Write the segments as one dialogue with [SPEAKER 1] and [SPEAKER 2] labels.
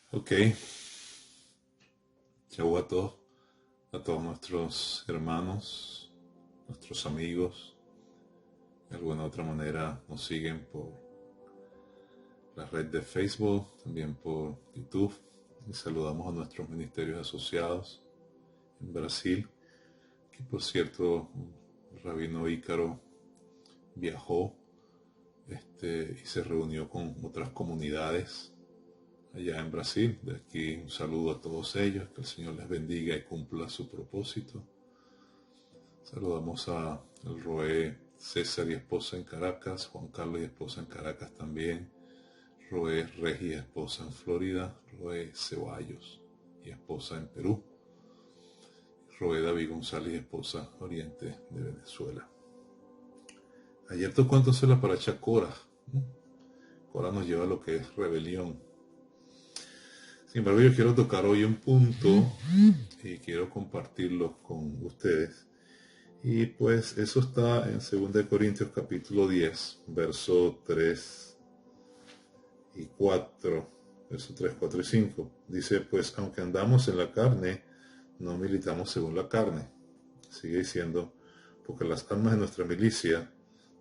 [SPEAKER 1] Ok, chau a todos nuestros hermanos, nuestros amigos, de alguna otra manera nos siguen por la red de Facebook, también por YouTube. Y saludamos a nuestros ministerios asociados en Brasil, que por cierto, el rabino Ícaro viajó y se reunió con otras comunidades allá en Brasil. De aquí un saludo a todos ellos, que el Señor les bendiga y cumpla su propósito. Saludamos al Roé César y esposa en Caracas, Juan Carlos y esposa en Caracas también, Roé Regi y esposa en Florida, Roé Ceballos y esposa en Perú, Roé David González y esposa Oriente de Venezuela. Ayer tocó entonces la paracha Cora. Cora nos lleva a lo que es rebelión. Sin embargo, yo quiero tocar hoy un punto y quiero compartirlo con ustedes. Y pues eso está en 2 Corintios capítulo 10, verso 3 y 4, verso 3, 4 y 5. Dice, pues aunque andamos en la carne, no militamos según la carne. Sigue diciendo, porque las armas de nuestra milicia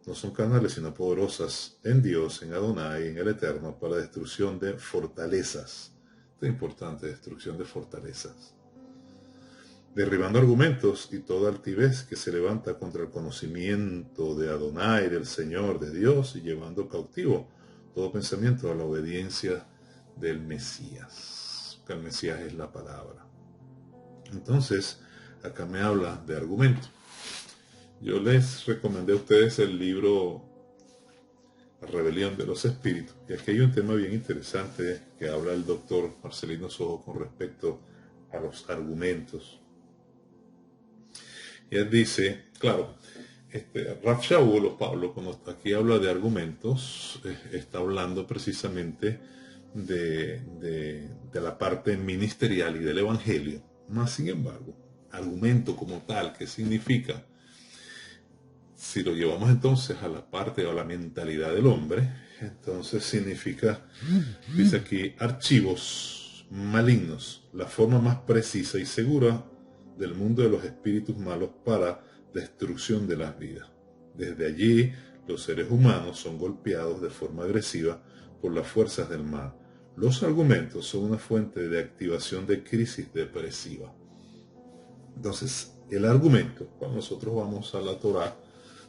[SPEAKER 1] no son carnales, sino poderosas en Dios, en Adonai, en el Eterno, para destrucción de fortalezas. Esto es importante, destrucción de fortalezas. Derribando argumentos y toda altivez que se levanta contra el conocimiento de Adonai, del Señor, de Dios, y llevando cautivo todo pensamiento a la obediencia del Mesías. Que el Mesías es la palabra. Entonces, acá me habla de argumento. Yo les recomendé a ustedes el libro La rebelión de los espíritus. Y aquí hay un tema bien interesante que habla el doctor Marcelino Sojo con respecto a los argumentos. Y él dice, claro, Rav Shaul o Pablo, cuando aquí habla de argumentos, está hablando precisamente de la parte ministerial y del evangelio. Más sin embargo, argumento como tal, ¿qué significa? Si lo llevamos entonces a la parte o a la mentalidad del hombre, entonces significa, dice aquí, archivos malignos, la forma más precisa y segura del mundo de los espíritus malos para destrucción de las vidas. Desde allí, los seres humanos son golpeados de forma agresiva por las fuerzas del mal. Los argumentos son una fuente de activación de crisis depresiva. Entonces, el argumento, cuando nosotros vamos a la Torá,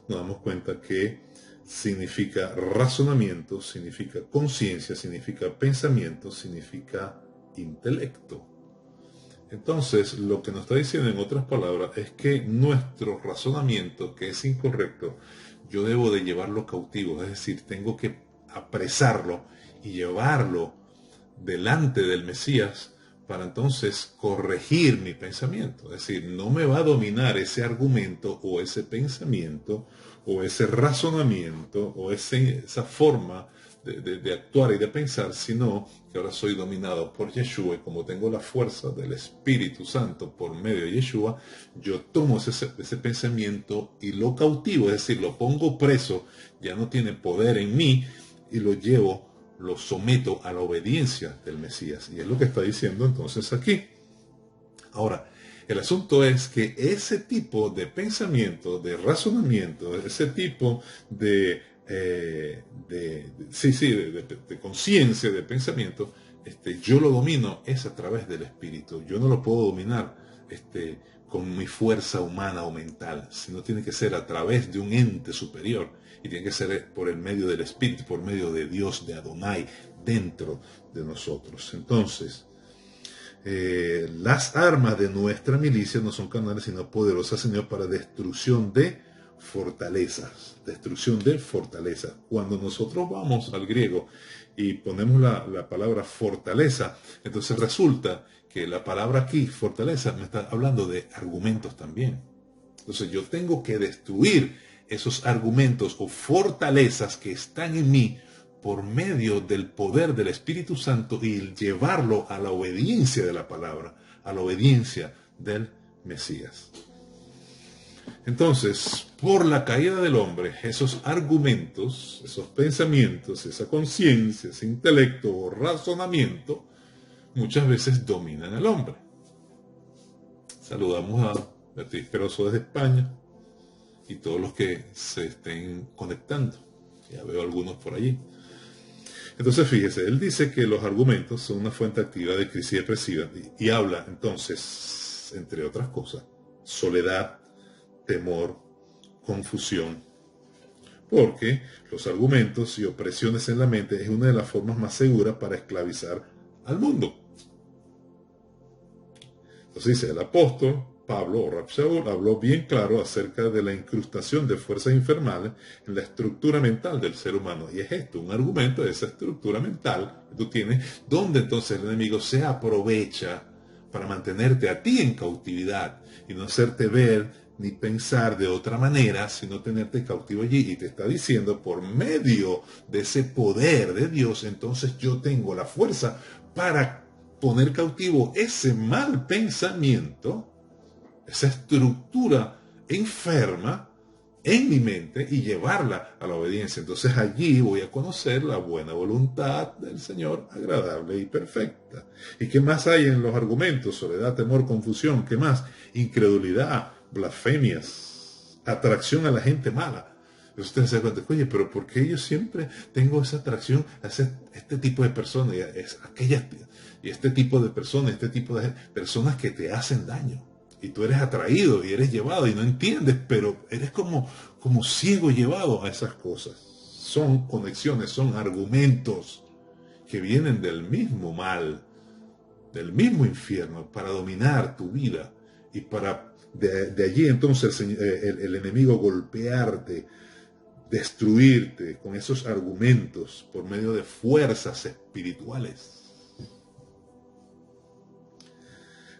[SPEAKER 1] nos damos cuenta que significa razonamiento, significa conciencia, significa pensamiento, significa intelecto. Entonces, lo que nos está diciendo en otras palabras es que nuestro razonamiento, que es incorrecto, yo debo de llevarlo cautivo, es decir, tengo que apresarlo y llevarlo delante del Mesías para entonces corregir mi pensamiento. Es decir, no me va a dominar ese argumento o ese pensamiento o ese razonamiento o esa forma de actuar y de pensar, sino que ahora soy dominado por Yeshua, y como tengo la fuerza del Espíritu Santo por medio de Yeshua, yo tomo ese pensamiento y lo cautivo, es decir, lo pongo preso, ya no tiene poder en mí, y lo llevo, lo someto a la obediencia del Mesías. Y es lo que está diciendo entonces aquí. Ahora, el asunto es que ese tipo de pensamiento, de razonamiento, ese tipo de conciencia, de pensamiento, yo lo domino es a través del Espíritu. Yo no lo puedo dominar con mi fuerza humana o mental, sino tiene que ser a través de un ente superior, y tiene que ser por el medio del Espíritu, por medio de Dios, de Adonai, dentro de nosotros. Entonces, las armas de nuestra milicia no son carnales, sino poderosas, Señor, para destrucción de fortalezas. Destrucción de fortalezas. Cuando nosotros vamos al griego y ponemos la palabra fortaleza, entonces resulta que la palabra aquí, fortaleza, me está hablando de argumentos también. Entonces yo tengo que destruir esos argumentos o fortalezas que están en mí por medio del poder del Espíritu Santo y llevarlo a la obediencia de la palabra, a la obediencia del Mesías. Entonces, por la caída del hombre, esos argumentos, esos pensamientos, esa conciencia, ese intelecto o razonamiento, muchas veces dominan al hombre. Saludamos a Beatriz Peroso desde España y todos los que se estén conectando. Ya veo algunos por allí. Entonces fíjese, él dice que los argumentos son una fuente activa de crisis depresiva y habla entonces, entre otras cosas, soledad, temor, confusión, porque los argumentos y opresiones en la mente es una de las formas más seguras para esclavizar al mundo. Entonces dice, el apóstol Pablo o Rab Shaul habló bien claro acerca de la incrustación de fuerzas infernales en la estructura mental del ser humano. Y es esto, un argumento de esa estructura mental que tú tienes, donde entonces el enemigo se aprovecha para mantenerte a ti en cautividad y no hacerte ver ni pensar de otra manera, sino tenerte cautivo allí. Y te está diciendo, por medio de ese poder de Dios, entonces yo tengo la fuerza para poner cautivo ese mal pensamiento, esa estructura enferma en mi mente y llevarla a la obediencia. Entonces allí voy a conocer la buena voluntad del Señor, agradable y perfecta. ¿Y qué más hay en los argumentos? Soledad, temor, confusión. ¿Qué más? Incredulidad, blasfemias, atracción a la gente mala. Entonces usted se da cuenta, oye, pero ¿por qué yo siempre tengo esa atracción a este tipo de personas? Y este tipo de personas, este tipo de personas que te hacen daño. Y tú eres atraído y eres llevado y no entiendes, pero eres como ciego llevado a esas cosas. Son conexiones, son argumentos que vienen del mismo mal, del mismo infierno, para dominar tu vida y para de allí entonces el enemigo golpearte, destruirte con esos argumentos por medio de fuerzas espirituales.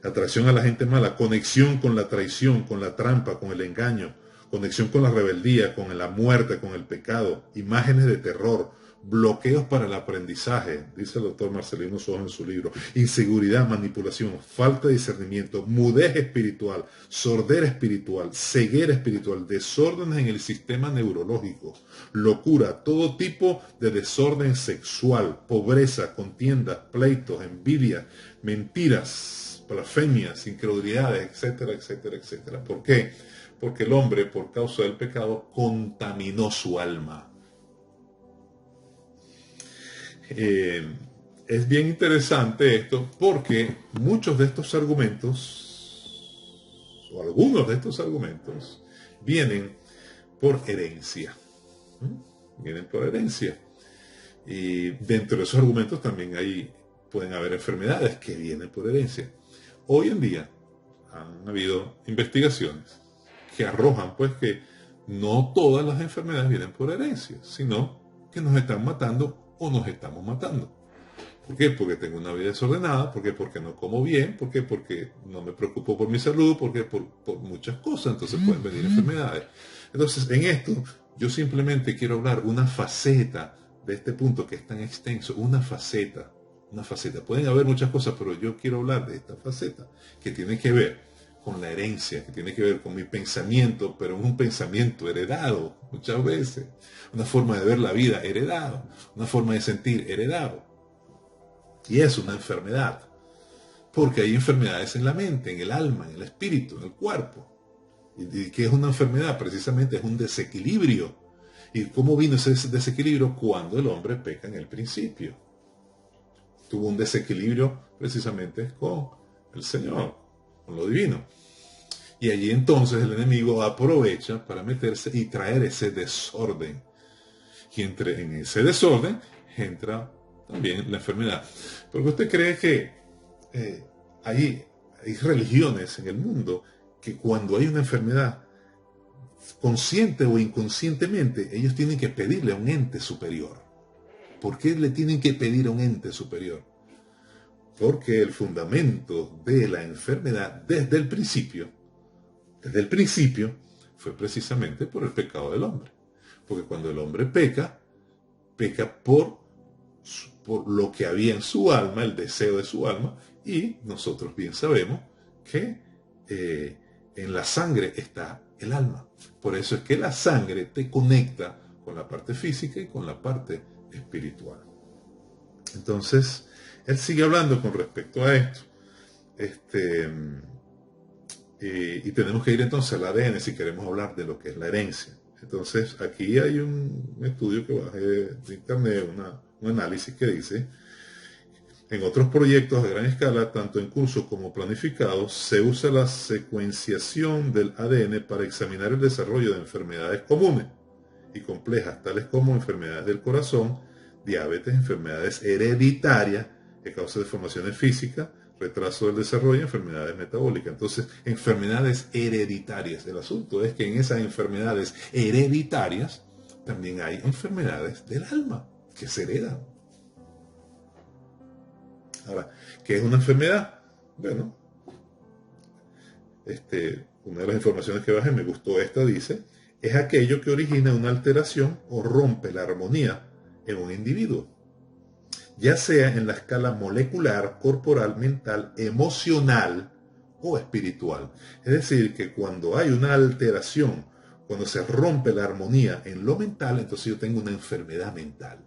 [SPEAKER 1] Atracción a la gente mala, conexión con la traición, con la trampa, con el engaño, conexión con la rebeldía, con la muerte, con el pecado, imágenes de terror, bloqueos para el aprendizaje, dice el doctor Marcelino Sojo en su libro, inseguridad, manipulación, falta de discernimiento, mudez espiritual, sordera espiritual, ceguera espiritual, desórdenes en el sistema neurológico, locura, todo tipo de desorden sexual, pobreza, contiendas, pleitos, envidia, mentiras, blasfemias, incredulidades, etcétera, etcétera, etcétera. ¿Por qué? Porque el hombre, por causa del pecado, contaminó su alma. Es bien interesante esto porque muchos de estos argumentos, o algunos de estos argumentos, vienen por herencia. Vienen por herencia. Y dentro de esos argumentos también pueden haber enfermedades que vienen por herencia. Hoy en día han habido investigaciones que arrojan pues que no todas las enfermedades vienen por herencia, sino que nos están matando o nos estamos matando. ¿Por qué? Porque tengo una vida desordenada, ¿por qué? Porque no como bien, ¿por qué? Porque no me preocupo por mi salud, ¿por qué? Por muchas cosas, entonces pueden venir enfermedades. Entonces, en esto, yo simplemente quiero hablar una faceta de este punto que es tan extenso, una faceta. Pueden haber muchas cosas, pero yo quiero hablar de esta faceta que tiene que ver con la herencia, que tiene que ver con mi pensamiento, pero es un pensamiento heredado muchas veces, una forma de ver la vida heredado, una forma de sentir heredado. Y es una enfermedad, porque hay enfermedades en la mente, en el alma, en el espíritu, en el cuerpo. ¿Y qué es una enfermedad? Precisamente es un desequilibrio. ¿Y cómo vino ese desequilibrio? Cuando el hombre peca en el principio. Tuvo un desequilibrio precisamente con el Señor, con lo divino. Y allí entonces el enemigo aprovecha para meterse y traer ese desorden. Y en ese desorden entra también la enfermedad. Porque usted cree que hay religiones en el mundo que cuando hay una enfermedad, consciente o inconscientemente, ellos tienen que pedirle a un ente superior. ¿Por qué le tienen que pedir a un ente superior? Porque el fundamento de la enfermedad desde el principio, fue precisamente por el pecado del hombre. Porque cuando el hombre peca por lo que había en su alma, el deseo de su alma, y nosotros bien sabemos que en la sangre está el alma. Por eso es que la sangre te conecta con la parte física y con la parte espiritual. Entonces, él sigue hablando con respecto a esto. Y tenemos que ir entonces al ADN si queremos hablar de lo que es la herencia. Entonces, aquí hay un estudio que bajé de internet, un análisis que dice: en otros proyectos a gran escala, tanto en curso como planificados, se usa la secuenciación del ADN para examinar el desarrollo de enfermedades comunes y complejas, tales como enfermedades del corazón, diabetes, enfermedades hereditarias que causan deformaciones físicas, retraso del desarrollo, enfermedades metabólicas. Entonces, enfermedades hereditarias. El asunto es que en esas enfermedades hereditarias también hay enfermedades del alma que se heredan. Ahora, ¿qué es una enfermedad? Bueno, una de las informaciones que bajé, me gustó esta, dice: es aquello que origina una alteración o rompe la armonía en un individuo, ya sea en la escala molecular, corporal, mental, emocional o espiritual. Es decir, que cuando hay una alteración, cuando se rompe la armonía en lo mental, entonces yo tengo una enfermedad mental.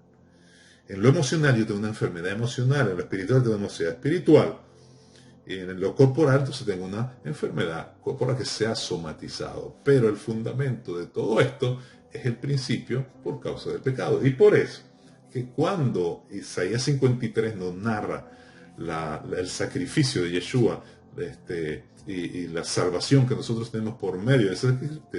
[SPEAKER 1] En lo emocional yo tengo una enfermedad emocional, en lo espiritual tengo una enfermedad espiritual. Y en lo corporal entonces tengo una enfermedad corporal que se ha somatizado. Pero el fundamento de todo esto es el principio por causa del pecado. Y por eso, que cuando Isaías 53 nos narra el sacrificio de Yeshua y la salvación que nosotros tenemos por medio de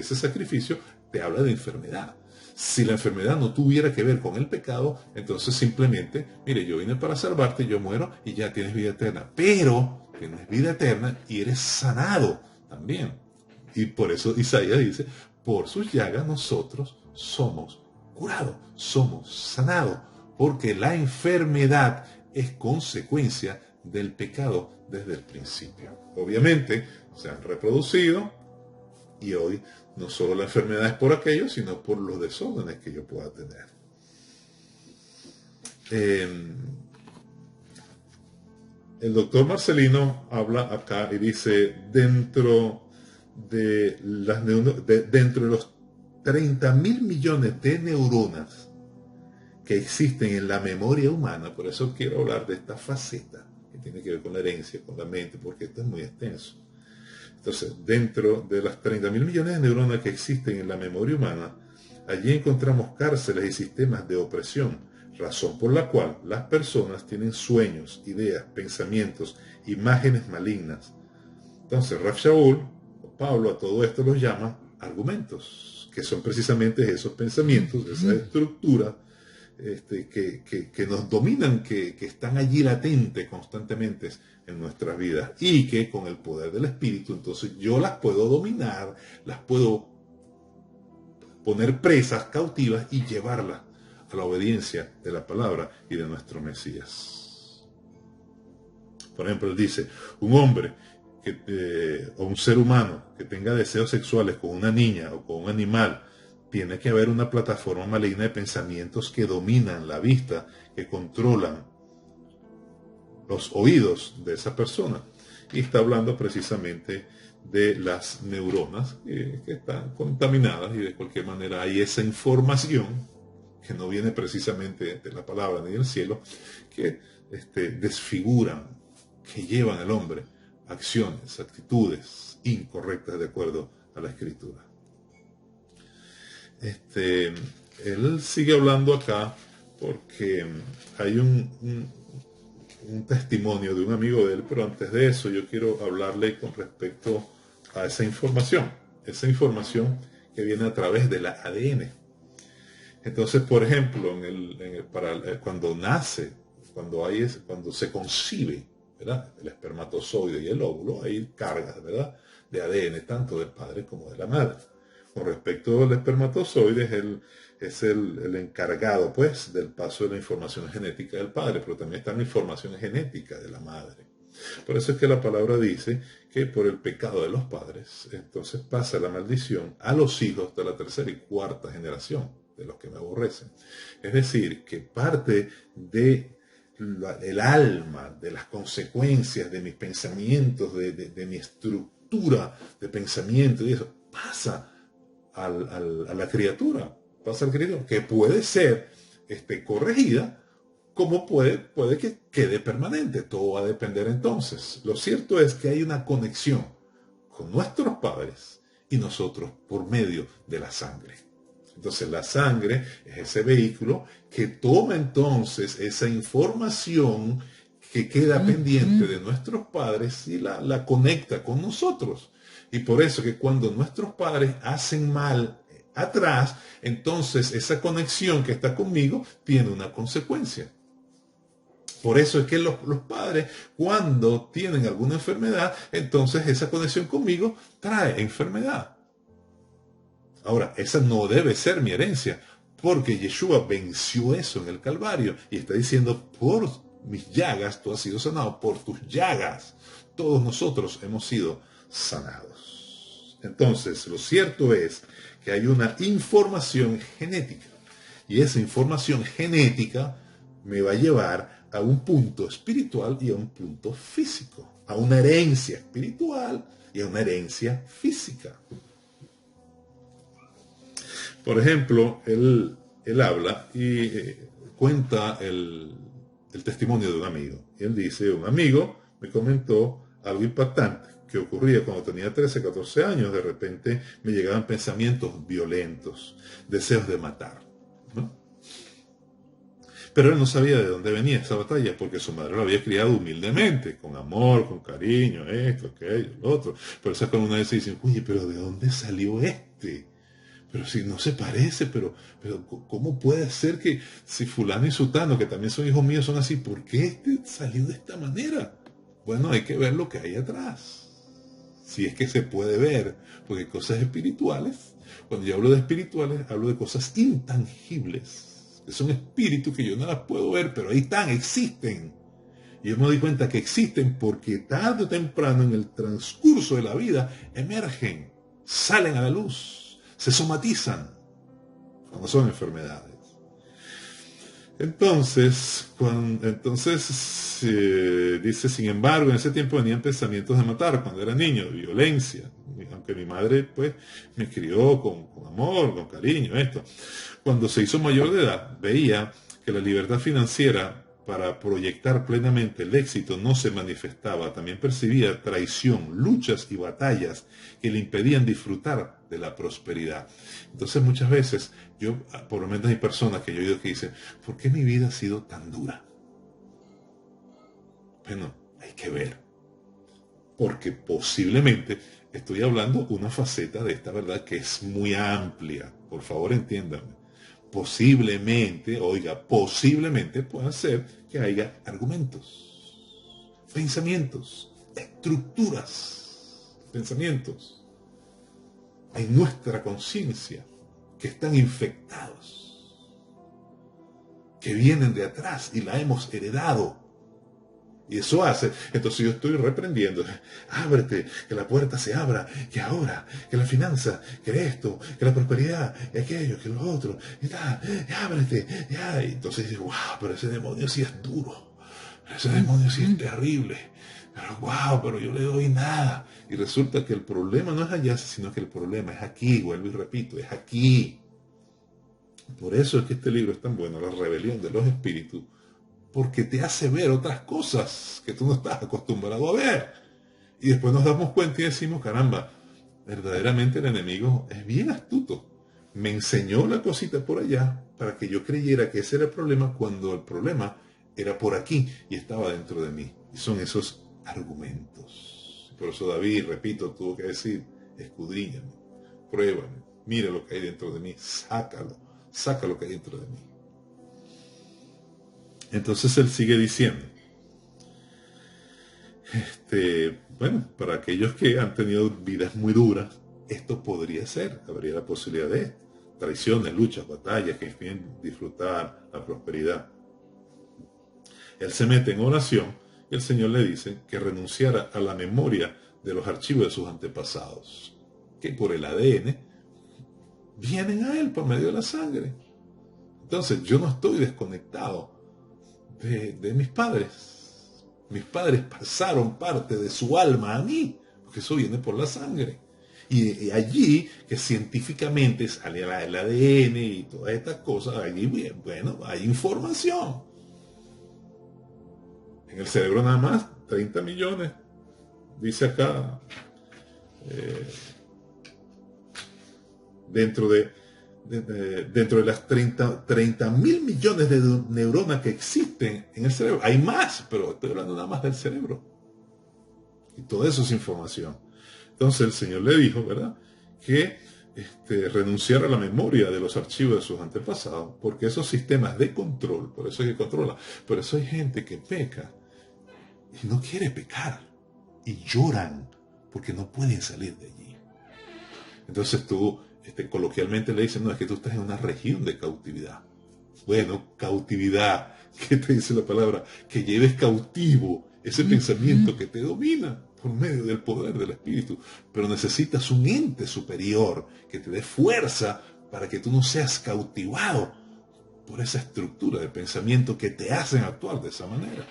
[SPEAKER 1] ese sacrificio, te habla de enfermedad. Si la enfermedad no tuviera que ver con el pecado, entonces simplemente, mire, yo vine para salvarte, yo muero y ya tienes vida eterna. Pero tienes vida eterna y eres sanado también. Y por eso Isaías dice: por sus llagas nosotros somos curados, somos sanados, porque la enfermedad es consecuencia del pecado desde el principio. Obviamente se han reproducido y hoy no solo la enfermedad es por aquello, sino por los desórdenes que yo pueda tener. El doctor Marcelino habla acá y dice: dentro de los 30.000 millones de neuronas que existen en la memoria humana, por eso quiero hablar de esta faceta que tiene que ver con la herencia, con la mente, porque esto es muy extenso. Entonces, dentro de las 30.000 millones de neuronas que existen en la memoria humana, allí encontramos cárceles y sistemas de opresión, razón por la cual las personas tienen sueños, ideas, pensamientos, imágenes malignas. Entonces, Rav Shaul, o Pablo, a todo esto los llama argumentos, que son precisamente esos pensamientos, esa estructura que nos dominan, que están allí latentes constantemente en nuestras vidas, y que con el poder del Espíritu, entonces yo las puedo dominar, las puedo poner presas, cautivas, y llevarlas a la obediencia de la palabra y de nuestro Mesías. Por ejemplo, él dice: un hombre o un ser humano que tenga deseos sexuales con una niña o con un animal, tiene que haber una plataforma maligna de pensamientos que dominan la vista, que controlan los oídos de esa persona. Y está hablando precisamente de las neuronas que están contaminadas, y de cualquier manera hay esa información que no viene precisamente de la palabra ni del cielo, que desfiguran, que llevan al hombre a acciones, actitudes incorrectas de acuerdo a la Escritura. Él sigue hablando acá porque hay un testimonio de un amigo de él, pero antes de eso yo quiero hablarle con respecto a esa información que viene a través de la ADN. Entonces, por ejemplo, cuando nace, cuando se concibe, ¿verdad?, el espermatozoide y el óvulo, hay cargas, ¿verdad?, de ADN, tanto del padre como de la madre. Con respecto al espermatozoide, es el encargado, pues, del paso de la información genética del padre, pero también está la información genética de la madre. Por eso es que la palabra dice que por el pecado de los padres, entonces pasa la maldición a los hijos de la tercera y cuarta generación, de los que me aborrecen. Es decir, que parte del alma, de las consecuencias de mis pensamientos, de mi estructura de pensamiento, y eso pasa a la criatura, que puede ser corregida como puede que quede permanente. Todo va a depender entonces. Lo cierto es que hay una conexión con nuestros padres y nosotros por medio de la sangre. Entonces la sangre es ese vehículo que toma entonces esa información que queda pendiente de nuestros padres y la conecta con nosotros. Y por eso que cuando nuestros padres hacen mal atrás, entonces esa conexión que está conmigo tiene una consecuencia. Por eso es que los padres, cuando tienen alguna enfermedad, entonces esa conexión conmigo trae enfermedad. Ahora, esa no debe ser mi herencia, porque Yeshua venció eso en el Calvario y está diciendo, por mis llagas tú has sido sanado, por tus llagas todos nosotros hemos sido sanados. Entonces, lo cierto es que hay una información genética y esa información genética me va a llevar a un punto espiritual y a un punto físico, a una herencia espiritual y a una herencia física. Por ejemplo, él habla y cuenta el testimonio de un amigo. Y él dice, un amigo me comentó algo impactante que ocurría cuando tenía 13, 14 años. De repente me llegaban pensamientos violentos, deseos de matar, ¿no? Pero él no sabía de dónde venía esa batalla, porque su madre lo había criado humildemente, con amor, con cariño, esto, aquello, lo otro. Pero esa cuando una vez se dice, oye, pero ¿de dónde salió este? Pero si no se parece, pero ¿cómo puede ser que si fulano y sutano, que también son hijos míos, son así, ¿por qué este salió de esta manera? Bueno, hay que ver lo que hay atrás. Si es que se puede ver, porque cosas espirituales, cuando yo hablo de espirituales, hablo de cosas intangibles, que son espíritus que yo no las puedo ver, pero ahí están, existen. Y yo me doy cuenta que existen porque tarde o temprano en el transcurso de la vida emergen, salen a la luz, se somatizan cuando son enfermedades. Entonces, dice, sin embargo, en ese tiempo venían pensamientos de matar cuando era niño, de violencia, aunque mi madre pues me crió con amor, con cariño, esto. Cuando se hizo mayor de edad, veía que la libertad financiera para proyectar plenamente el éxito no se manifestaba. También percibía traición, luchas y batallas que le impedían disfrutar de la prosperidad. Entonces muchas veces, por lo menos hay personas que yo he oído que dicen, ¿por qué mi vida ha sido tan dura? Bueno, hay que ver. Porque posiblemente estoy hablando una faceta de esta verdad que es muy amplia. Por favor, entiéndanme. Posiblemente pueda ser que haya argumentos, pensamientos, estructuras, pensamientos en nuestra conciencia que están infectados, que vienen de atrás y la hemos heredado. Y eso hace, entonces yo estoy reprendiendo, ábrete, que la puerta se abra, que ahora, que la finanza, que esto, que la prosperidad, que aquello, que lo otro, y tal, ábrete, ya. Y entonces dices, wow, pero ese demonio sí es duro, ese demonio sí es terrible, pero wow, pero yo le doy nada. Y resulta que el problema no es allá, sino que el problema es aquí, vuelvo y repito, es aquí. Por eso es que este libro es tan bueno, La rebelión de los espíritus, porque te hace ver otras cosas que tú no estás acostumbrado a ver. Y después nos damos cuenta y decimos, caramba, verdaderamente el enemigo es bien astuto. Me enseñó la cosita por allá para que yo creyera que ese era el problema cuando el problema era por aquí y estaba dentro de mí. Y son esos argumentos. Por eso David, repito, tuvo que decir, escudriñame, pruébame, mira lo que hay dentro de mí, saca lo que hay dentro de mí. Entonces él sigue diciendo, bueno, para aquellos que han tenido vidas muy duras, esto podría ser, habría la posibilidad de esto. Traiciones, luchas, batallas que impiden disfrutar la prosperidad. Él se mete en oración y el Señor le dice que renunciara a la memoria de los archivos de sus antepasados, que por el ADN vienen a él por medio de la sangre. Entonces yo no estoy desconectado de mis padres. Mis padres pasaron parte de su alma a mí, porque eso viene por la sangre. Y allí, que científicamente sale el ADN y todas estas cosas, allí, bueno, hay información. En el cerebro nada más, 30 millones. Dice acá, dentro de las 30.000 millones de neuronas que existen en el cerebro. Hay más, pero estoy hablando nada más del cerebro. Y todo eso es información. Entonces el Señor le dijo, ¿verdad?, que renunciara a la memoria de los archivos de sus antepasados, porque esos sistemas de control, por eso es que controla, por eso hay gente que peca y no quiere pecar, y lloran porque no pueden salir de allí. Entonces tú coloquialmente le dices, no, es que tú estás en una región de cautividad. Bueno, cautividad, ¿qué te dice la palabra? Que lleves cautivo ese pensamiento que te domina por medio del poder del Espíritu. Pero necesitas un ente superior que te dé fuerza para que tú no seas cautivado por esa estructura de pensamiento que te hacen actuar de esa manera.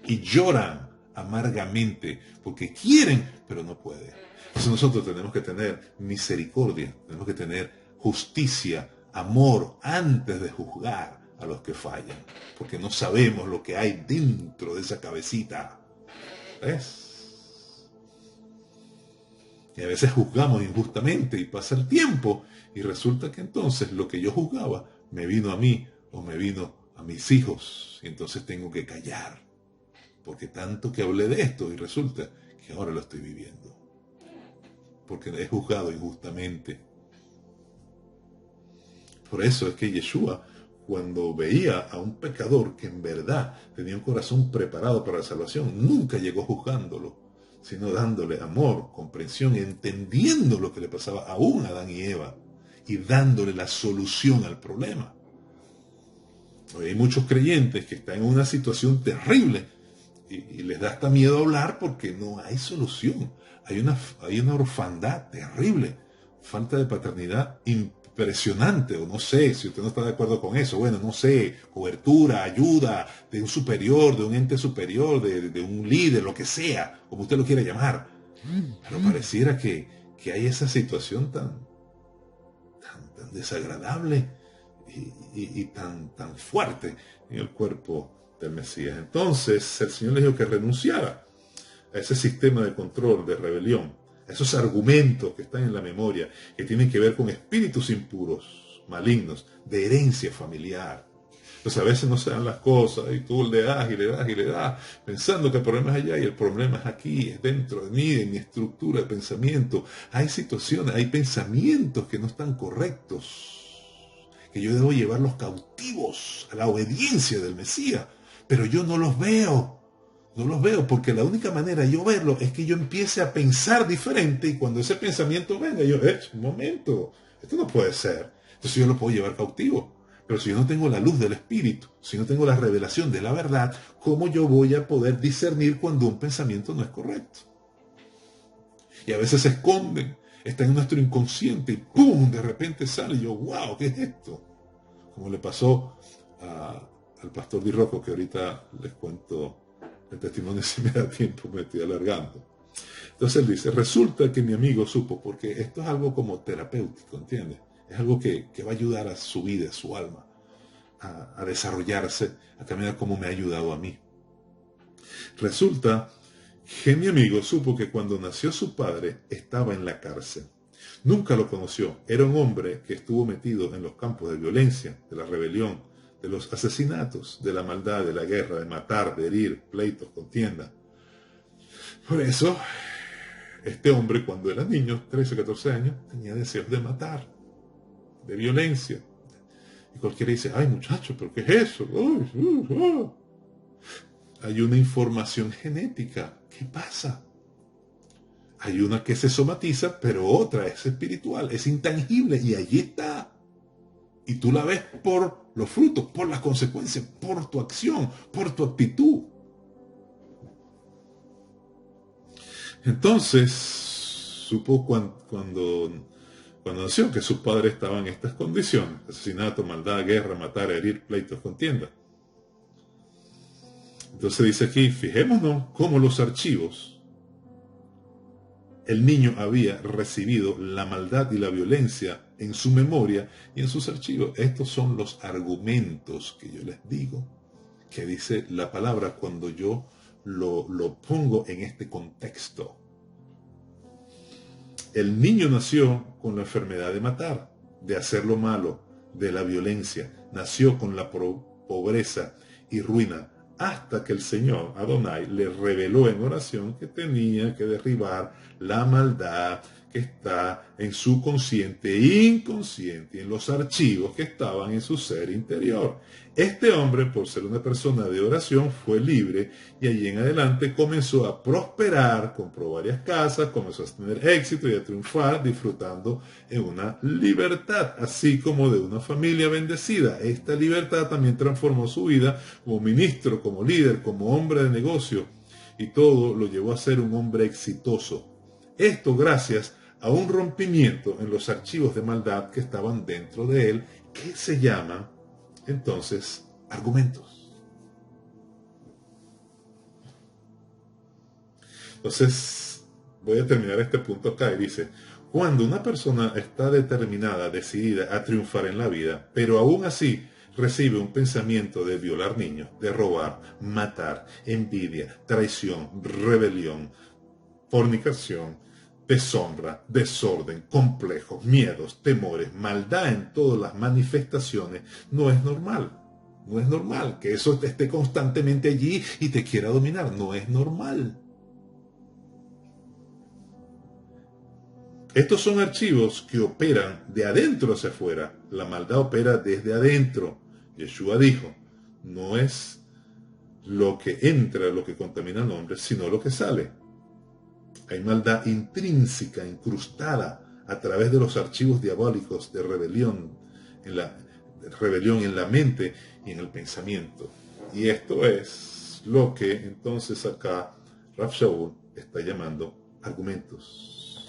[SPEAKER 1] Y lloran amargamente porque quieren, pero no pueden. Entonces nosotros tenemos que tener misericordia, tenemos que tener justicia, amor, antes de juzgar a los que fallan, porque no sabemos lo que hay dentro de esa cabecita. ¿Ves? Y a veces juzgamos injustamente y pasa el tiempo y resulta que entonces lo que yo juzgaba me vino a mí o me vino a mis hijos, y entonces tengo que callar, porque tanto que hablé de esto y resulta que ahora lo estoy viviendo, porque he juzgado injustamente. Por eso es que Yeshua, cuando veía a un pecador que en verdad tenía un corazón preparado para la salvación, nunca llegó juzgándolo, sino dándole amor, comprensión, entendiendo lo que le pasaba aún a Adán y Eva y dándole la solución al problema. Hoy hay muchos creyentes que están en una situación terrible y les da hasta miedo hablar porque no hay solución. Hay una orfandad terrible, falta de paternidad impresionante, o no sé si usted no está de acuerdo con eso. Bueno, no sé, cobertura, ayuda de un superior, de un ente superior, de un líder, lo que sea, como usted lo quiera llamar. Pero pareciera que hay esa situación tan desagradable y tan fuerte en el cuerpo del Mesías. Entonces el Señor le dijo que renunciara a ese sistema de control, de rebelión, a esos argumentos que están en la memoria, que tienen que ver con espíritus impuros, malignos, de herencia familiar. Entonces a veces no se dan las cosas y tú le das y le das y le das, pensando que el problema es allá y el problema es aquí, es dentro de mí, de mi estructura de pensamiento. Hay situaciones, hay pensamientos que no están correctos, que yo debo llevarlos cautivos a la obediencia del Mesías, pero yo no los veo. No los veo porque la única manera de yo verlo es que yo empiece a pensar diferente, y cuando ese pensamiento venga, yo, un momento, esto no puede ser. Entonces yo lo puedo llevar cautivo. Pero si yo no tengo la luz del Espíritu, si no tengo la revelación de la verdad, ¿cómo yo voy a poder discernir cuando un pensamiento no es correcto? Y a veces se esconden, está en nuestro inconsciente y ¡pum!, de repente sale y yo, wow, ¿qué es esto? Como le pasó al pastor Di Rocco, que ahorita les cuento el testimonio si me da tiempo, me estoy alargando. Entonces él dice, resulta que mi amigo supo, porque esto es algo como terapéutico, ¿entiendes? Es algo que va a ayudar a su vida, a su alma, a desarrollarse, a caminar como me ha ayudado a mí. Resulta que mi amigo supo que cuando nació su padre estaba en la cárcel. Nunca lo conoció. Era un hombre que estuvo metido en los campos de violencia, de la rebelión, de los asesinatos, de la maldad, de la guerra, de matar, de herir, pleitos, contienda. Por eso, este hombre cuando era niño, 13 o 14 años, tenía deseos de matar, de violencia. Y cualquiera dice, ay muchacho, ¿pero qué es eso? Hay una información genética. ¿Qué pasa? Hay una que se somatiza, pero otra es espiritual, es intangible, y allí está. Y tú la ves por los frutos, por las consecuencias, por tu acción, por tu actitud. Entonces, supo cuando nació que sus padres estaban en estas condiciones: asesinato, maldad, guerra, matar, herir, pleitos, contienda. Entonces dice aquí, fijémonos cómo los archivos, el niño había recibido la maldad y la violencia en su memoria y en sus archivos. Estos son los argumentos que yo les digo, que dice la palabra cuando yo lo pongo en este contexto. El niño nació con la enfermedad de matar, de hacer lo malo, de la violencia. Nació con la pobreza y ruina, hasta que el Señor Adonai le reveló en oración que tenía que derribar la maldad que está en su consciente e inconsciente, en los archivos que estaban en su ser interior. Este hombre, por ser una persona de oración, fue libre y allí en adelante comenzó a prosperar, compró varias casas, comenzó a tener éxito y a triunfar, disfrutando en una libertad, así como de una familia bendecida. Esta libertad también transformó su vida como ministro, como líder, como hombre de negocio, y todo lo llevó a ser un hombre exitoso. Esto gracias a un rompimiento en los archivos de maldad que estaban dentro de él, que se llaman entonces argumentos. Entonces, voy a terminar este punto acá y dice: cuando una persona está determinada, decidida a triunfar en la vida, pero aún así recibe un pensamiento de violar niños, de robar, matar, envidia, traición, rebelión, fornicación, deshonra, desorden, complejos, miedos, temores, maldad en todas las manifestaciones, no es normal. No es normal que eso esté constantemente allí y te quiera dominar. No es normal. Estos son archivos que operan de adentro hacia afuera. La maldad opera desde adentro. Yeshua dijo: no es lo que entra lo que contamina al hombre, sino lo que sale. Hay maldad intrínseca, incrustada a través de los archivos diabólicos de rebelión en la mente y en el pensamiento. Y esto es lo que entonces acá Rav Shaul está llamando argumentos.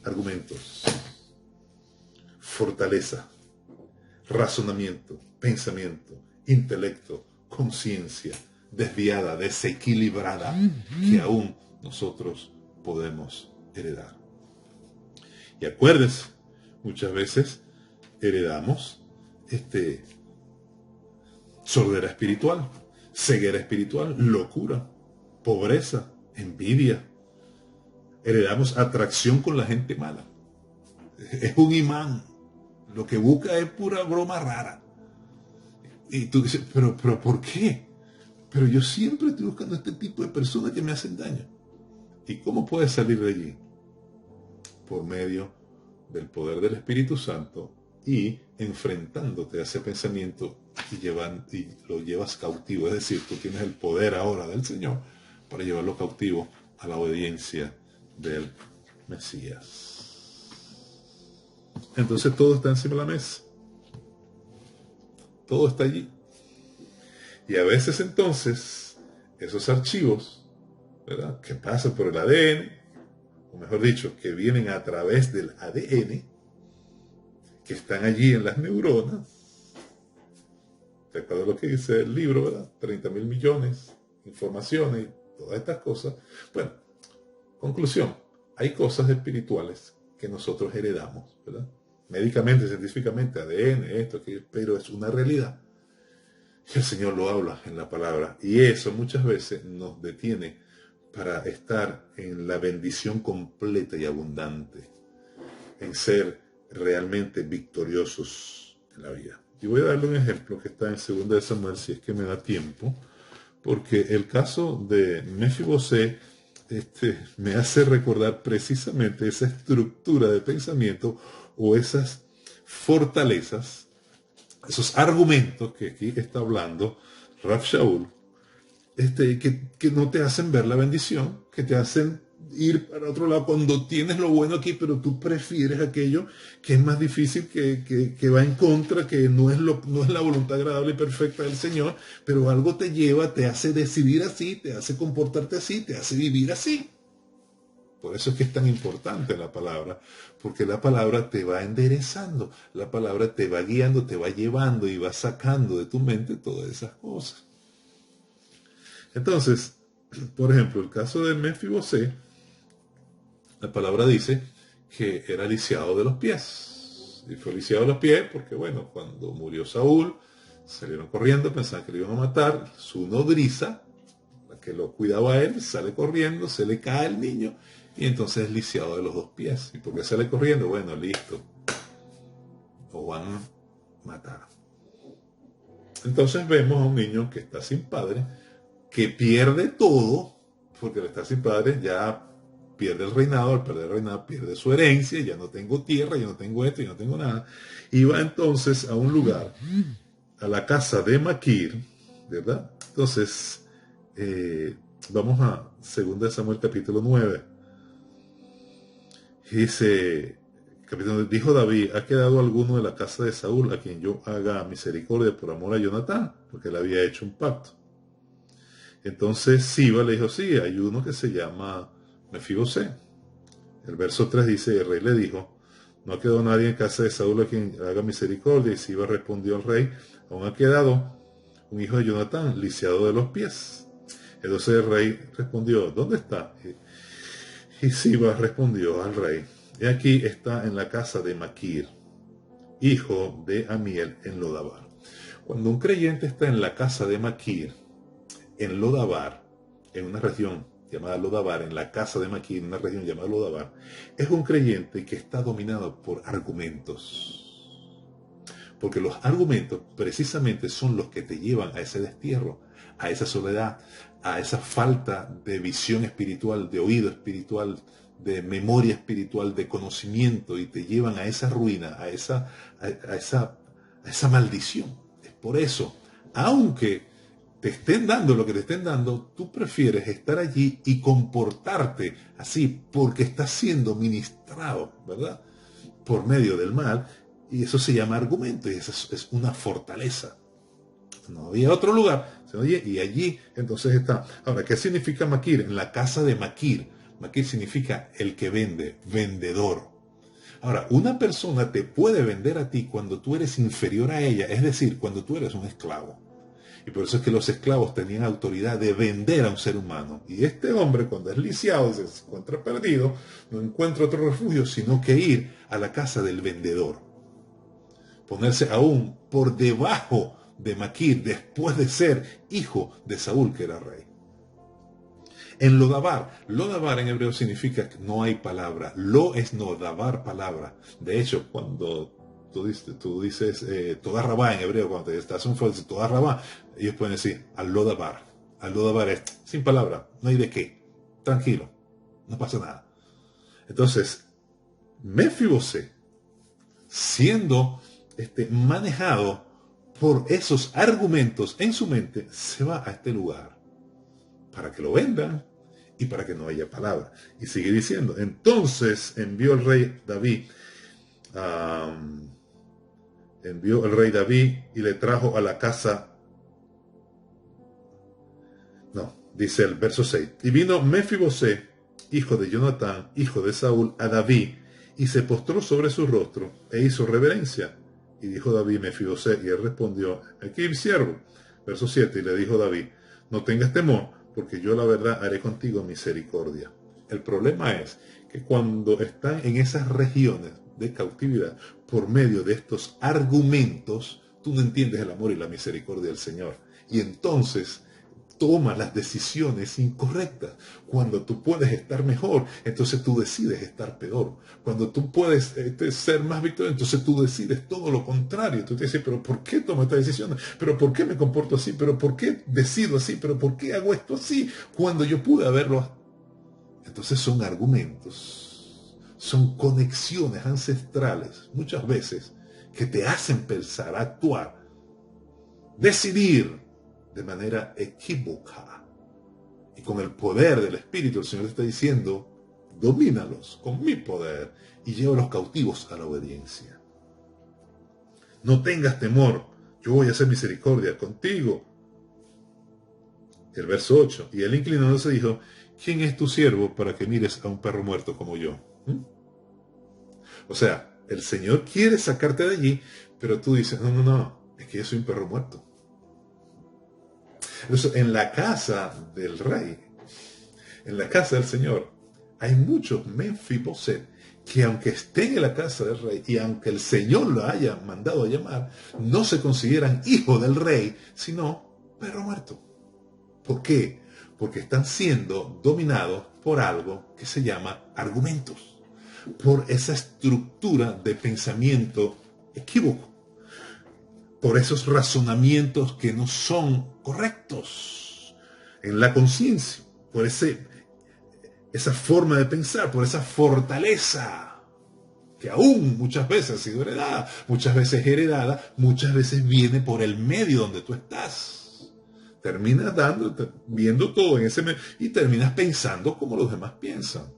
[SPEAKER 1] Argumentos. Fortaleza, razonamiento, pensamiento, intelecto, conciencia desviada, desequilibrada, que aún nosotros podemos heredar. Y acuérdense, muchas veces heredamos sordera espiritual, ceguera espiritual, locura, pobreza, envidia. Heredamos atracción con la gente mala. Es un imán. Lo que busca es pura broma rara. Y tú dices: pero ¿por qué? Pero yo siempre estoy buscando este tipo de personas que me hacen daño. ¿Y cómo puedes salir de allí? Por medio del poder del Espíritu Santo y enfrentándote a ese pensamiento y lo llevas cautivo. Es decir, tú tienes el poder ahora del Señor para llevarlo cautivo a la obediencia del Mesías. Entonces todo está encima de la mesa. Todo está allí. Y a veces entonces esos archivos, ¿verdad?, que pasan por el ADN, o mejor dicho, que vienen a través del ADN, que están allí en las neuronas. ¿Te acuerdas lo que dice el libro, verdad? 30.000 millones, informaciones y todas estas cosas. Bueno, conclusión, hay cosas espirituales que nosotros heredamos, ¿verdad? Médicamente, científicamente, ADN, esto, aquello, pero es una realidad. El Señor lo habla en la palabra, y eso muchas veces nos detiene para estar en la bendición completa y abundante, en ser realmente victoriosos en la vida. Y voy a darle un ejemplo que está en 2 de Samuel, si es que me da tiempo, porque el caso de Mefibosé me hace recordar precisamente esa estructura de pensamiento o esas fortalezas, esos argumentos que aquí está hablando Rav Shaul, que no te hacen ver la bendición, que te hacen ir para otro lado cuando tienes lo bueno aquí, pero tú prefieres aquello que es más difícil, que va en contra, que no es la voluntad agradable y perfecta del Señor, pero algo te lleva, te hace decidir así, te hace comportarte así, te hace vivir así. Por eso es que es tan importante la palabra, porque la palabra te va enderezando, la palabra te va guiando, te va llevando y va sacando de tu mente todas esas cosas. Entonces, por ejemplo, el caso de Mefibosé, la palabra dice que era lisiado de los pies. Y fue lisiado de los pies porque, bueno, cuando murió Saúl, salieron corriendo, pensaban que lo iban a matar. Su nodriza, la que lo cuidaba a él, sale corriendo, se le cae el niño y entonces es lisiado de los 2 pies. ¿Y por qué sale corriendo? Bueno, listo, lo van a matar. Entonces vemos a un niño que está sin padre, que pierde todo, porque al estar sin padre ya pierde el reinado, al perder el reinado pierde su herencia, ya no tengo tierra, ya no tengo esto, ya no tengo nada. Y va entonces a un lugar, a la casa de Maquir, ¿verdad? Entonces, vamos a 2 Samuel capítulo 9. Dice, capítulo, dijo David, ¿ha quedado alguno de la casa de Saúl a quien yo haga misericordia por amor a Jonatán? Porque él había hecho un pacto. Entonces Siba le dijo, sí, hay uno que se llama Mefibosé. El verso 3 dice, el rey le dijo, no ha quedado nadie en casa de Saúl a quien haga misericordia. Y Siba respondió al rey, aún ha quedado un hijo de Jonatán, lisiado de los pies. Entonces el rey respondió, ¿dónde está? Y Siba respondió al rey, he aquí está en la casa de Maquir, hijo de Amiel, en Lodabar. Cuando un creyente está en la casa de Maquir, en Lodabar, en una región llamada Lodabar, en la casa de Maquir, en una región llamada Lodabar, es un creyente que está dominado por argumentos. Porque los argumentos precisamente son los que te llevan a ese destierro, a esa soledad, a esa falta de visión espiritual, de oído espiritual, de memoria espiritual, de conocimiento, y te llevan a esa ruina, a esa maldición. Es por eso, aunque te estén dando lo que te estén dando, tú prefieres estar allí y comportarte así porque estás siendo ministrado, ¿verdad? Por medio del mal, y eso se llama argumento, y eso es una fortaleza. No había otro lugar, y allí entonces está. Ahora, ¿qué significa Maquir? En la casa de Maquir. Maquir significa el que vende, vendedor. Ahora, una persona te puede vender a ti cuando tú eres inferior a ella, es decir, cuando tú eres un esclavo. Y por eso es que los esclavos tenían autoridad de vender a un ser humano. Y este hombre, cuando es lisiado, se encuentra perdido, no encuentra otro refugio, sino que ir a la casa del vendedor. Ponerse aún por debajo de Maquir, después de ser hijo de Saúl, que era rey. En Lodabar, Lodabar en hebreo significa que no hay palabra. Lo es no, dabar palabra. De hecho, cuando tú dices toda rabá en hebreo, cuando te estás un fuerte, toda rabá, ellos pueden decir al Lodabar. Al Lodabar es sin palabra, no hay de qué. Tranquilo, no pasa nada. Entonces, Mefibosé, siendo manejado por esos argumentos en su mente, se va a este lugar para que lo vendan y para que no haya palabra. Y sigue diciendo, entonces envió el rey David y le trajo a la casa. No, dice el verso 6. Y vino Mefibosé, hijo de Jonatán, hijo de Saúl, a David, y se postró sobre su rostro, e hizo reverencia. Y dijo David, Mefibosé, y él respondió, aquí siervo. Verso 7, y le dijo David, no tengas temor, porque yo la verdad haré contigo misericordia. El problema es que cuando están en esas regiones de cautividad, por medio de estos argumentos, tú no entiendes el amor y la misericordia del Señor. Y entonces toma las decisiones incorrectas. Cuando tú puedes estar mejor, entonces tú decides estar peor. Cuando tú puedes ser más victorioso, entonces tú decides todo lo contrario. Tú te dices, pero ¿por qué tomo esta decisión? ¿Pero por qué me comporto así? ¿Pero por qué decido así? ¿Pero por qué hago esto así? Cuando yo pude haberlo. Entonces son argumentos, son conexiones ancestrales, muchas veces, que te hacen pensar, actuar, decidir de manera equívoca. Y con el poder del Espíritu, el Señor te está diciendo, domínalos con mi poder y llévalos cautivos a la obediencia. No tengas temor, yo voy a hacer misericordia contigo. El verso 8, y él inclinándose dijo, ¿quién es tu siervo para que mires a un perro muerto como yo? O sea, el Señor quiere sacarte de allí, pero tú dices, no, es que yo soy un perro muerto. Entonces, en la casa del rey, en la casa del Señor, hay muchos Mefiboset que aunque estén en la casa del rey y aunque el Señor lo haya mandado a llamar, no se consideran hijos del rey, sino perro muerto. ¿Por qué? Porque están siendo dominados por algo que se llama argumentos, por esa estructura de pensamiento equívoco, por esos razonamientos que no son correctos en la conciencia, por esa forma de pensar, por esa fortaleza que aún muchas veces ha sido heredada, muchas veces viene por el medio donde tú estás. Terminas viendo todo en ese medio y terminas pensando como los demás piensan.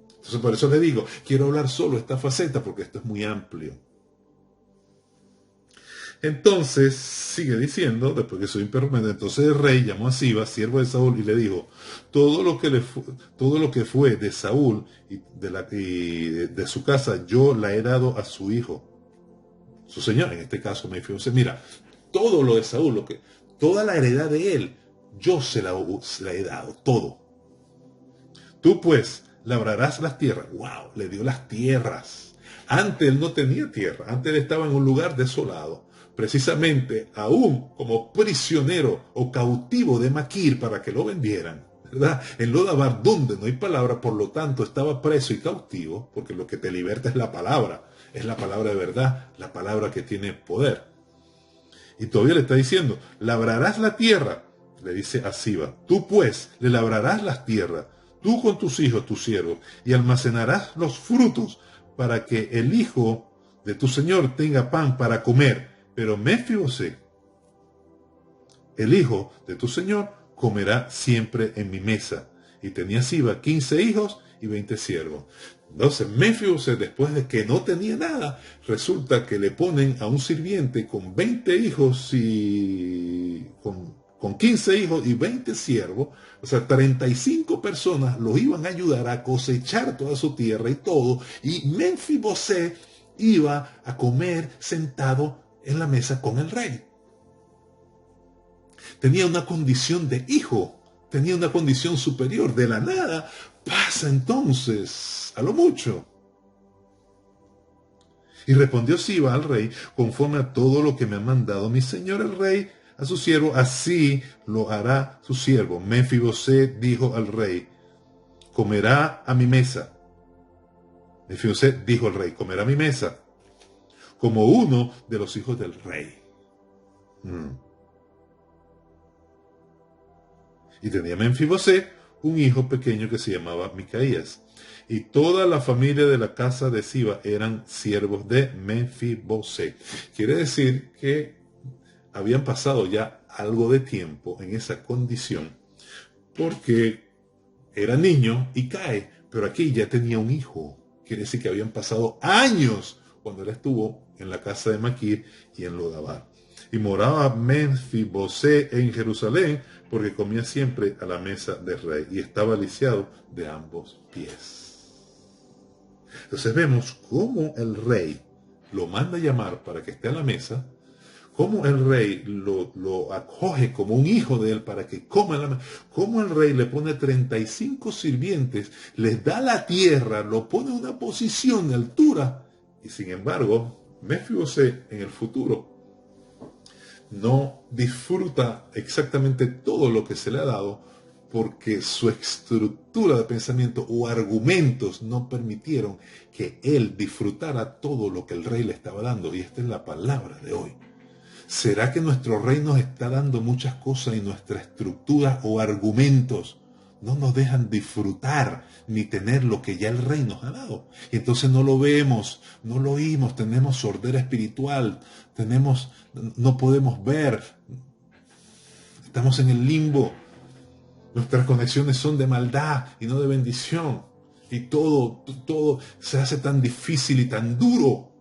[SPEAKER 1] Entonces por eso le digo, quiero hablar solo esta faceta porque esto es muy amplio. Entonces, sigue diciendo, después que soy impermanente, entonces el rey llamó a Siba, siervo de Saúl, y le dijo, todo lo que fue de Saúl y de su casa, yo la he dado a su hijo, su señor, en este caso Mefiboset. Mira, todo lo de Saúl, toda la heredad de él, yo se la he dado, todo. Tú pues labrarás las tierras. ¡Wow! Le dio las tierras. Antes él no tenía tierra, antes él estaba en un lugar desolado. Precisamente aún como prisionero o cautivo de Maquir para que lo vendieran, ¿verdad? En Lodabar, donde no hay palabra, por lo tanto estaba preso y cautivo, porque lo que te liberta es la palabra de verdad, la palabra que tiene poder. Y todavía le está diciendo, labrarás la tierra, le dice a Siba, tú pues le labrarás las tierras, tú con tus hijos, tus siervos, y almacenarás los frutos para que el hijo de tu señor tenga pan para comer. Pero Mefiboset, el hijo de tu señor, comerá siempre en mi mesa. Y tenía Siba 15 hijos y 20 siervos. Entonces Mefiboset, después de que no tenía nada, resulta que le ponen a un sirviente con 20 hijos y con 15 hijos y 20 siervos. O sea, 35 personas los iban a ayudar a cosechar toda su tierra y todo. Y Mefiboset iba a comer sentado en la mesa con el rey. Tenía una condición de hijo, tenía una condición superior. De la nada pasa entonces a lo mucho. Y respondió Siba al rey, conforme a todo lo que me ha mandado mi señor el rey a su siervo, así lo hará su siervo. Mefiboset dijo al rey, comerá a mi mesa. Mefiboset dijo al rey, comerá a mi mesa, como uno de los hijos del rey. Y tenía Mefiboset un hijo pequeño que se llamaba Micaías. Y toda la familia de la casa de Siba eran siervos de Mefiboset. Quiere decir que habían pasado ya algo de tiempo en esa condición, porque era niño y cae, pero aquí ya tenía un hijo. Quiere decir que habían pasado años cuando él estuvo en la casa de Maquir y en Lodabar. Y moraba Mefiboset en Jerusalén, porque comía siempre a la mesa del rey y estaba lisiado de ambos pies. Entonces vemos cómo el rey lo manda a llamar para que esté a la mesa, cómo el rey lo acoge como un hijo de él para que coma en la mesa, cómo el rey le pone 35 sirvientes, les da la tierra, lo pone en una posición de altura, y sin embargo, Mefiboset en el futuro no disfruta exactamente todo lo que se le ha dado porque su estructura de pensamiento o argumentos no permitieron que él disfrutara todo lo que el rey le estaba dando. Y esta es la palabra de hoy. ¿Será que nuestro rey nos está dando muchas cosas y nuestra estructura o argumentos no nos dejan disfrutar ni tener lo que ya el rey nos ha dado? Y entonces no lo vemos, no lo oímos, tenemos sordera espiritual, no podemos ver, estamos en el limbo, nuestras conexiones son de maldad y no de bendición, y todo se hace tan difícil y tan duro.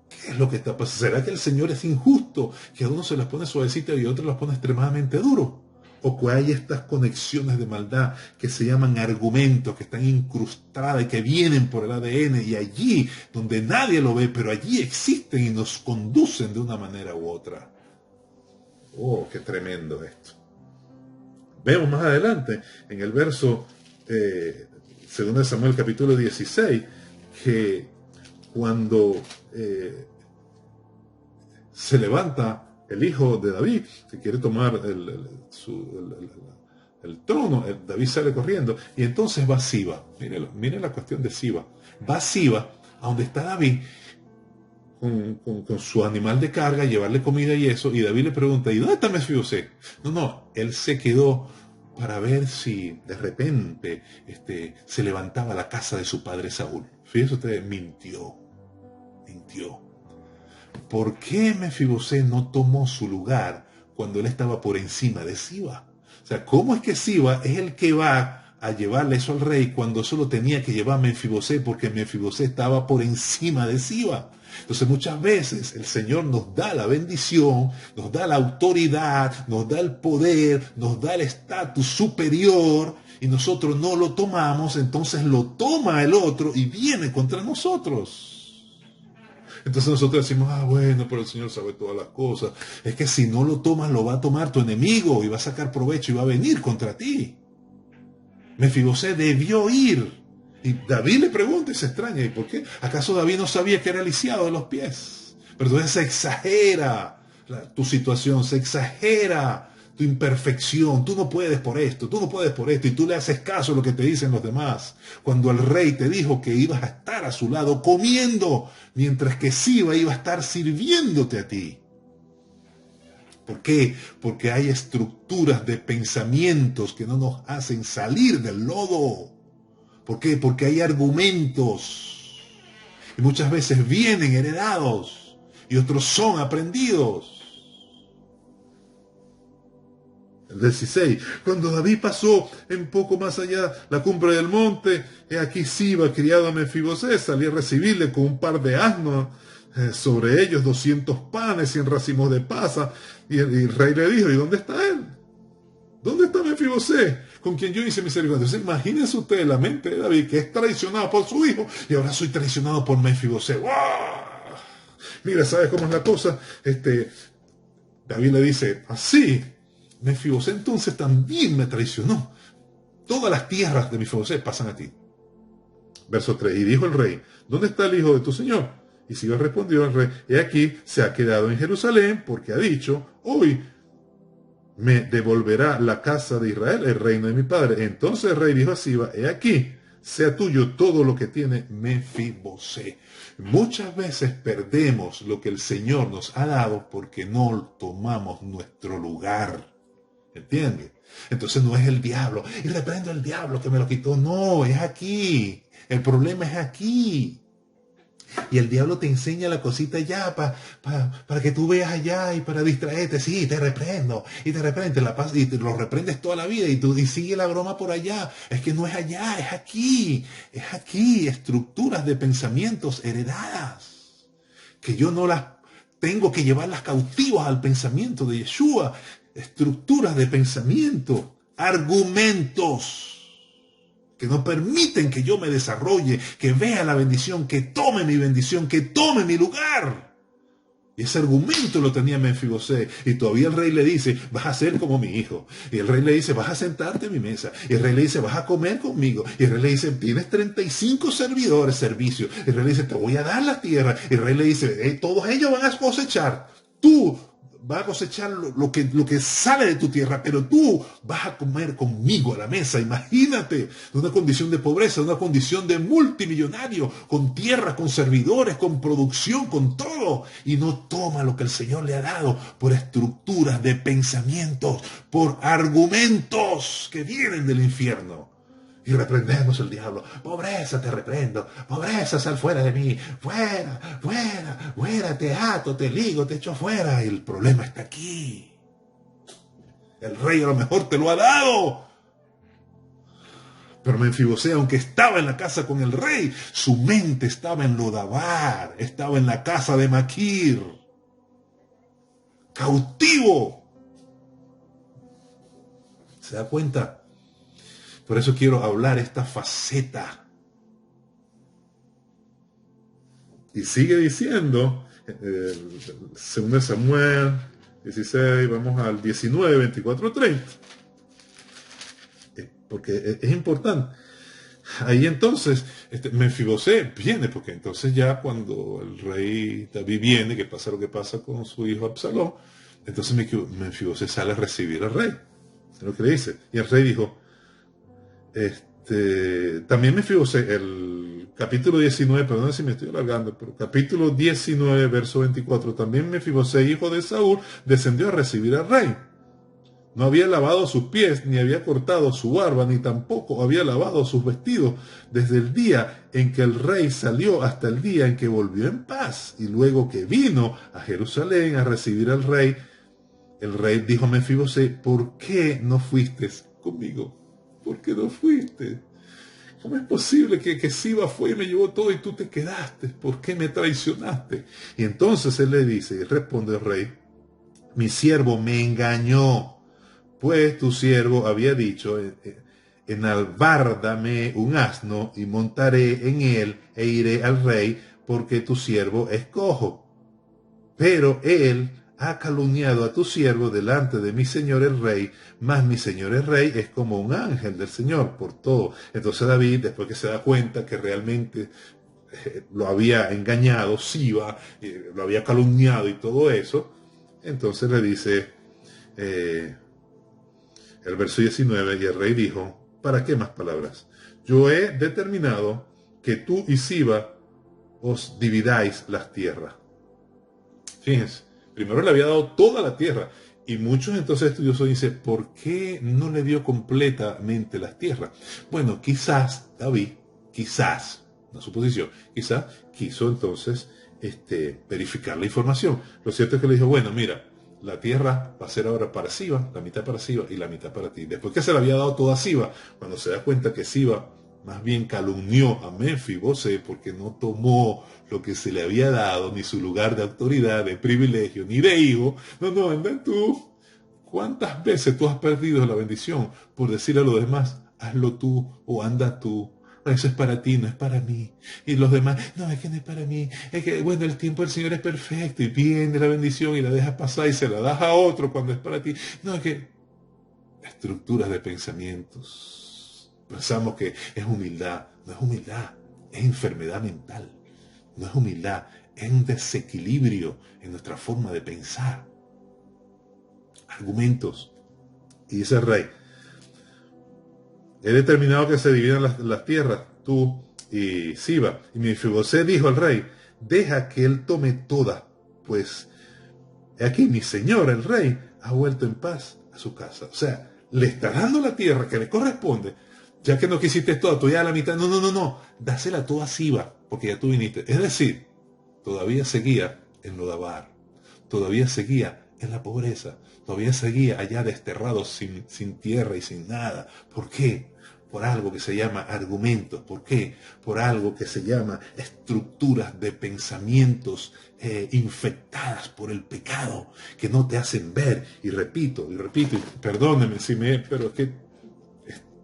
[SPEAKER 1] ¿Qué es lo que está pasando? ¿Será que el Señor es injusto, que a uno se las pone suavecitas y a otros las pone extremadamente duro? O que hay estas conexiones de maldad que se llaman argumentos, que están incrustadas y que vienen por el ADN, y allí donde nadie lo ve, pero allí existen y nos conducen de una manera u otra. Oh, qué tremendo esto. Vemos más adelante en el verso 2 Samuel capítulo 16, que cuando se levanta el hijo de David, que quiere tomar el trono, David sale corriendo, y entonces va Siba. Miren la cuestión de Siba. Va Siba a donde está David con su animal de carga, llevarle comida y eso, y David le pregunta, ¿y dónde está Mefibosé? No, él se quedó para ver si de repente se levantaba la casa de su padre Saúl. Fíjense ustedes, mintió. ¿Por qué Mefibosé no tomó su lugar cuando él estaba por encima de Siba? O sea, ¿cómo es que Siba es el que va a llevarle eso al rey cuando solo tenía que llevar a Mefibosé porque Mefibosé estaba por encima de Siba? Entonces muchas veces el Señor nos da la bendición, nos da la autoridad, nos da el poder, nos da el estatus superior y nosotros no lo tomamos, entonces lo toma el otro y viene contra nosotros. Entonces nosotros decimos, bueno, pero el Señor sabe todas las cosas. Es que si no lo tomas, lo va a tomar tu enemigo y va a sacar provecho y va a venir contra ti. Mefibosé debió ir. Y David le pregunta y se extraña, ¿y por qué? ¿Acaso David no sabía que era lisiado de los pies? Pero entonces se exagera tu situación, se exagera tu imperfección. Tú no puedes por esto, tú no puedes por esto, y tú le haces caso a lo que te dicen los demás. Cuando el rey te dijo que ibas a estar a su lado comiendo, mientras que Siba iba a estar sirviéndote a ti. ¿Por qué? Porque hay estructuras de pensamientos que no nos hacen salir del lodo. ¿Por qué? Porque hay argumentos. Y muchas veces vienen heredados y otros son aprendidos. El 16. Cuando David pasó un poco más allá la cumbre del monte, he aquí Siba, criado a Mefibosé, salía a recibirle con un par de asnos, sobre ellos 200 panes, 100 racimos de pasa. Y el rey le dijo, ¿y dónde está él? ¿Dónde está Mefibosé? Con quien yo hice misericordia. Entonces imagínense ustedes la mente de David, que es traicionado por su hijo, y ahora soy traicionado por Mefibosé. ¡Wow! Mira, ¿sabes cómo es la cosa? David le dice, así, Mefibosé entonces también me traicionó. Todas las tierras de Mefibosé pasan a ti. Verso 3. Y dijo el rey, ¿dónde está el hijo de tu señor? Y Siba respondió al rey, he aquí, se ha quedado en Jerusalén, porque ha dicho, hoy me devolverá la casa de Israel, el reino de mi padre. Entonces el rey dijo a Siba, he aquí, sea tuyo todo lo que tiene Mefibosé. Muchas veces perdemos lo que el Señor nos ha dado porque no tomamos nuestro lugar. ¿Entiendes? Entonces no es el diablo. Y reprendo al diablo que me lo quitó. No, es aquí. El problema es aquí. Y el diablo te enseña la cosita allá para que tú veas allá y para distraerte. Sí, te reprendo. Y te reprende, y te lo reprendes toda la vida y sigue la broma por allá. Es que no es allá, es aquí. Es aquí. Estructuras de pensamientos heredadas. Que yo no las tengo que llevarlas cautivas al pensamiento de Yeshua. Estructuras de pensamiento. Argumentos que no permiten que yo me desarrolle, que vea la bendición, que tome mi bendición, que tome mi lugar. Y ese argumento lo tenía Mefibosé. Y todavía el rey le dice, vas a ser como mi hijo. Y el rey le dice, vas a sentarte en mi mesa. Y el rey le dice, vas a comer conmigo. Y el rey le dice, tienes 35 servidores, servicio. Y el rey le dice, te voy a dar la tierra. Y el rey le dice, todos ellos van a cosechar. Tú vas a cosechar lo que sale de tu tierra, pero tú vas a comer conmigo a la mesa. Imagínate, de una condición de pobreza, de una condición de multimillonario, con tierra, con servidores, con producción, con todo, y no toma lo que el Señor le ha dado por estructuras de pensamientos, por argumentos que vienen del infierno. Y reprendemos al diablo. Pobreza, te reprendo. Pobreza, sal fuera de mí. Fuera, fuera, fuera. Te ato, te ligo, te echo fuera. Y el problema está aquí. El rey a lo mejor te lo ha dado. Pero Mefibosé, aunque estaba en la casa con el rey, su mente estaba en Lodabar. Estaba en la casa de Maquir. Cautivo. ¿Se da cuenta? Por eso quiero hablar esta faceta. Y sigue diciendo, 2 Samuel 16, vamos al 19, 24, 30. Porque es importante. Ahí entonces, Mefibosé viene, porque entonces ya cuando el rey David viene, que pasa lo que pasa con su hijo Absalón, entonces Mefibosé sale a recibir al rey. Es lo que le dice. Y el rey dijo, también Mefibosé, el capítulo 19, perdón si me estoy alargando, pero capítulo 19, verso 24, también Mefibosé, hijo de Saúl, descendió a recibir al rey. No había lavado sus pies, ni había cortado su barba, ni tampoco había lavado sus vestidos, desde el día en que el rey salió hasta el día en que volvió en paz. Y luego que vino a Jerusalén a recibir al rey, el rey dijo a Mefibosé, ¿por qué no fuiste conmigo? ¿Por qué no fuiste? ¿Cómo es posible que Siba fue y me llevó todo y tú te quedaste? ¿Por qué me traicionaste? Y entonces él le dice, y responde el rey, mi siervo me engañó. Pues tu siervo había dicho, enalbárdame un asno y montaré en él e iré al rey, porque tu siervo es cojo. Pero él ha calumniado a tu siervo delante de mi señor el rey, mas mi señor el rey es como un ángel del Señor por todo. Entonces David, después que se da cuenta que realmente lo había engañado, Siba, lo había calumniado y todo eso, entonces le dice... el verso 19, y el rey dijo, ¿para qué más palabras? Yo he determinado que tú y Siba os dividáis las tierras. Fíjense, primero le había dado toda la tierra, y muchos entonces estudiosos dicen, ¿por qué no le dio completamente las tierras? Bueno, quizás David, quizás, una suposición, quizás quiso entonces verificar la información. Lo cierto es que le dijo, bueno, mira, la tierra va a ser ahora para Siba, la mitad para Siba y la mitad para ti. Después que se le había dado toda a Siba, cuando se da cuenta que Siba más bien calumnió a Mefibosé porque no tomó lo que se le había dado, ni su lugar de autoridad, de privilegio, ni de hijo. No, anda tú. ¿Cuántas veces tú has perdido la bendición por decir a los demás, hazlo tú o anda tú? Eso es para ti, no es para mí. Y los demás, no, es que no es para mí. Es que, bueno, el tiempo del Señor es perfecto y viene la bendición y la dejas pasar y se la das a otro cuando es para ti. No, es que estructuras de pensamientos. Pensamos que es humildad. No es humildad, es enfermedad mental. No es humildad, es un desequilibrio en nuestra forma de pensar. Argumentos. Y dice el rey, he determinado que se dividan las tierras, tú y Siba. Y Mefibosé dijo al rey, deja que él tome todas, pues aquí mi señor, el rey, ha vuelto en paz a su casa. O sea, le está dando la tierra que le corresponde, ya que no quisiste toda, tú ya la mitad. No, dásela toda a Siba, porque ya tú viniste. Es decir, todavía seguía en Lodabar, todavía seguía en la pobreza, todavía seguía allá desterrado sin tierra y sin nada. ¿Por qué? Por algo que se llama argumentos. ¿Por qué? Por algo que se llama estructuras de pensamientos infectadas por el pecado, que no te hacen ver. Y repito, y perdónenme pero es que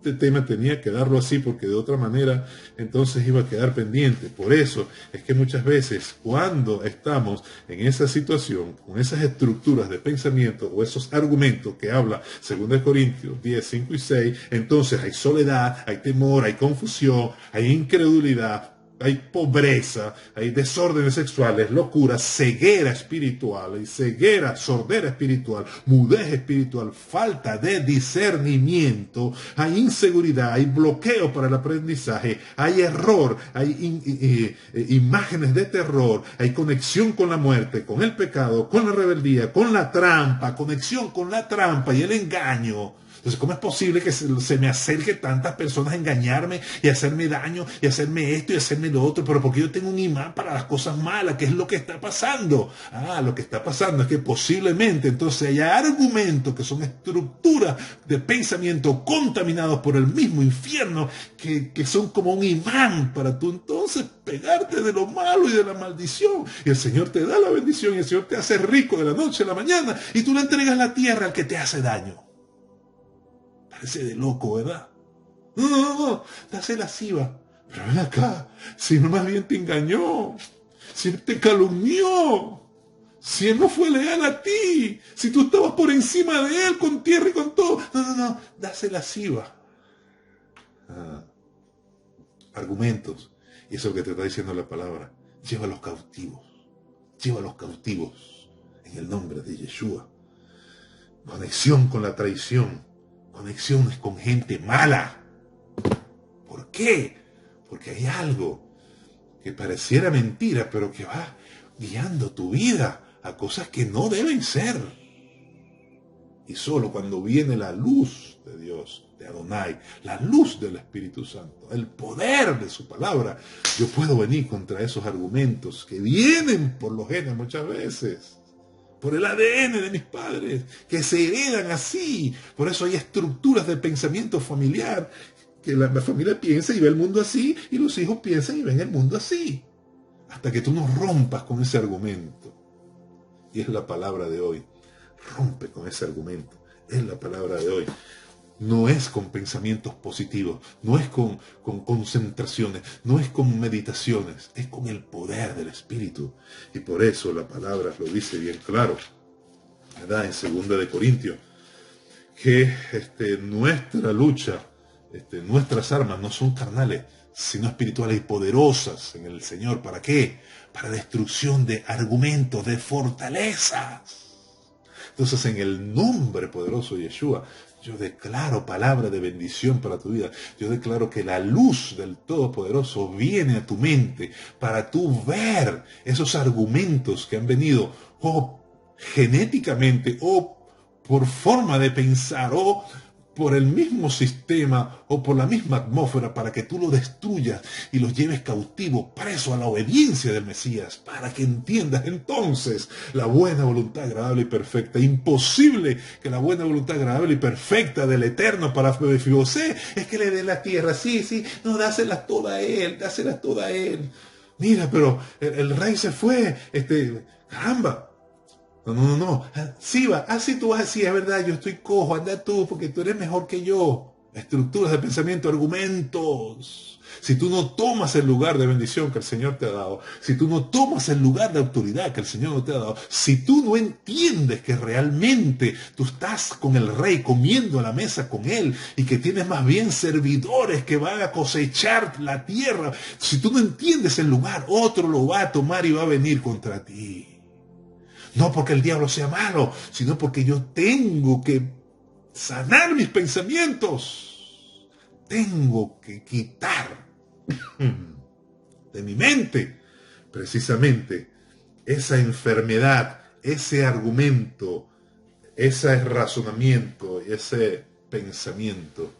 [SPEAKER 1] este tema tenía que darlo así, porque de otra manera entonces iba a quedar pendiente. Por eso es que muchas veces cuando estamos en esa situación, con esas estructuras de pensamiento o esos argumentos que habla 2 Corintios 10, 5 y 6, entonces hay soledad, hay temor, hay confusión, hay incredulidad, hay pobreza, hay desórdenes sexuales, locura, ceguera espiritual, sordera espiritual, mudez espiritual, falta de discernimiento, hay inseguridad, hay bloqueo para el aprendizaje, hay error, hay imágenes de terror, hay conexión con la muerte, con el pecado, con la rebeldía, con la trampa, conexión con la trampa y el engaño. Entonces, ¿cómo es posible que se me acerque tantas personas a engañarme y hacerme daño y hacerme esto y hacerme lo otro? Pero porque yo tengo un imán para las cosas malas. ¿Qué es lo que está pasando? Lo que está pasando es que posiblemente entonces haya argumentos que son estructuras de pensamiento contaminados por el mismo infierno que son como un imán para tú entonces pegarte de lo malo y de la maldición. Y el Señor te da la bendición y el Señor te hace rico de la noche a la mañana y tú le entregas la tierra al que te hace daño. Parece de loco, ¿verdad? No, dásela a Siba. Pero ven acá, si no más bien te engañó, si él te calumnió, si él no fue leal a ti, si tú estabas por encima de él con tierra y con todo. No, dásela a Siba. argumentos. Y eso es lo que te está diciendo la palabra. Llévalos cautivos. Llévalos cautivos en el nombre de Yeshua. Conexión con la traición. Conexiones con gente mala. ¿Por qué? Porque hay algo que pareciera mentira, pero que va guiando tu vida a cosas que no deben ser. Y solo cuando viene la luz de Dios, de Adonai, la luz del Espíritu Santo, el poder de su palabra, yo puedo venir contra esos argumentos que vienen por los genes muchas veces, por el ADN de mis padres, que se heredan así. Por eso hay estructuras de pensamiento familiar, que la familia piensa y ve el mundo así, y los hijos piensan y ven el mundo así. Hasta que tú no rompas con ese argumento. Y es la palabra de hoy. Rompe con ese argumento. Es la palabra de hoy. No es con pensamientos positivos, no es con concentraciones, no es con meditaciones, es con el poder del Espíritu. Y por eso la palabra lo dice bien claro, ¿verdad? En 2 de Corintios, que nuestra lucha, nuestras armas no son carnales, sino espirituales y poderosas en el Señor. ¿Para qué? Para destrucción de argumentos, de fortalezas. Entonces, en el nombre poderoso de Yeshua, yo declaro palabra de bendición para tu vida. Yo declaro que la luz del Todopoderoso viene a tu mente para tú ver esos argumentos que han venido o genéticamente o por forma de pensar o por el mismo sistema o por la misma atmósfera, para que tú lo destruyas y los lleves cautivo, preso a la obediencia del Mesías, para que entiendas entonces la buena voluntad agradable y perfecta. Imposible que la buena voluntad agradable y perfecta del Eterno para Mefibosé es que le dé la tierra. Sí, no, dáselas toda a él, dáselas toda a él. Mira, pero el rey se fue, caramba. No. Siba, así tú vas así, es verdad, yo estoy cojo, anda tú, porque tú eres mejor que yo. Estructuras de pensamiento, argumentos. Si tú no tomas el lugar de bendición que el Señor te ha dado, si tú no tomas el lugar de autoridad que el Señor no te ha dado, si tú no entiendes que realmente tú estás con el Rey, comiendo a la mesa con Él, y que tienes más bien servidores que van a cosechar la tierra, si tú no entiendes el lugar, otro lo va a tomar y va a venir contra ti. No porque el diablo sea malo, sino porque yo tengo que sanar mis pensamientos. Tengo que quitar de mi mente precisamente esa enfermedad, ese argumento, ese razonamiento, ese pensamiento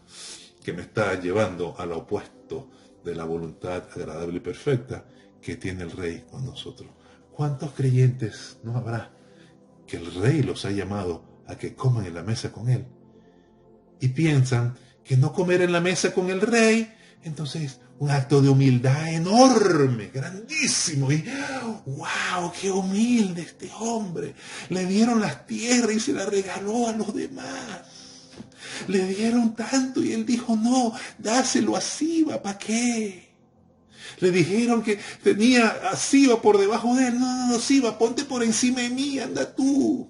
[SPEAKER 1] que me está llevando al opuesto de la voluntad agradable y perfecta que tiene el Rey con nosotros. ¿Cuántos creyentes no habrá que el Rey los ha llamado a que coman en la mesa con Él? Y piensan que no comer en la mesa con el Rey, entonces un acto de humildad enorme, grandísimo. Y ¡wow! ¡Qué humilde este hombre! Le dieron las tierras y se las regaló a los demás. Le dieron tanto y él dijo, no, dáselo a Siba, ¿para qué? Le dijeron que tenía a Siba por debajo de él. No, Siba, ponte por encima de mí, anda tú.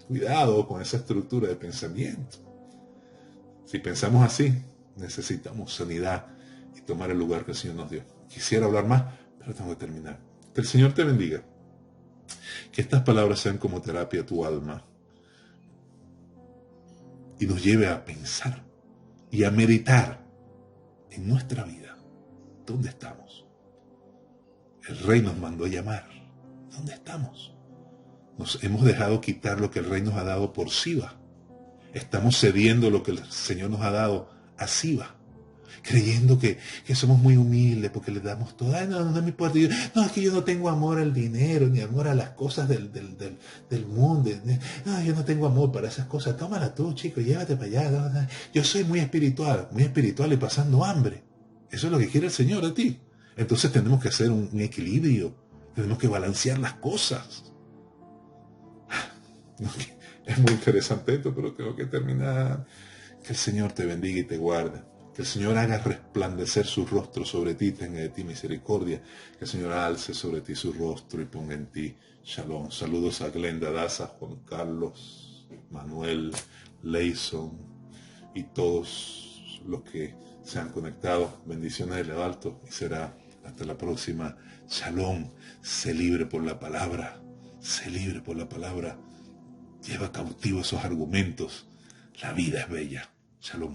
[SPEAKER 1] Cuidado con esa estructura de pensamiento. Si pensamos así, necesitamos sanidad y tomar el lugar que el Señor nos dio. Quisiera hablar más, pero tengo que terminar. Que el Señor te bendiga. Que estas palabras sean como terapia a tu alma y nos lleve a pensar y a meditar en nuestra vida. ¿Dónde estamos? El Rey nos mandó a llamar. ¿Dónde estamos? Nos hemos dejado quitar lo que el Rey nos ha dado por Siba. Estamos cediendo lo que el Señor nos ha dado a Siba, creyendo que somos muy humildes porque le damos todo. Ay, no me importa. No, es que yo no tengo amor al dinero, ni amor a las cosas del mundo. No, yo no tengo amor para esas cosas. Tómala tú, chico, llévate para allá. Yo soy muy espiritual y pasando hambre. Eso es lo que quiere el Señor de ti. Entonces tenemos que hacer un equilibrio. Tenemos que balancear las cosas. Es muy interesante esto, pero tengo que terminar. Que el Señor te bendiga y te guarde. Que el Señor haga resplandecer su rostro sobre ti, tenga de ti misericordia. Que el Señor alce sobre ti su rostro y ponga en ti shalom. Saludos a Glenda Daza, Juan Carlos, Manuel, Leison y todos los que se han conectado. Bendiciones de lo alto y será hasta la próxima. Shalom. Sé libre por la palabra. Sé libre por la palabra. Lleva cautivo esos argumentos. La vida es bella. Shalom.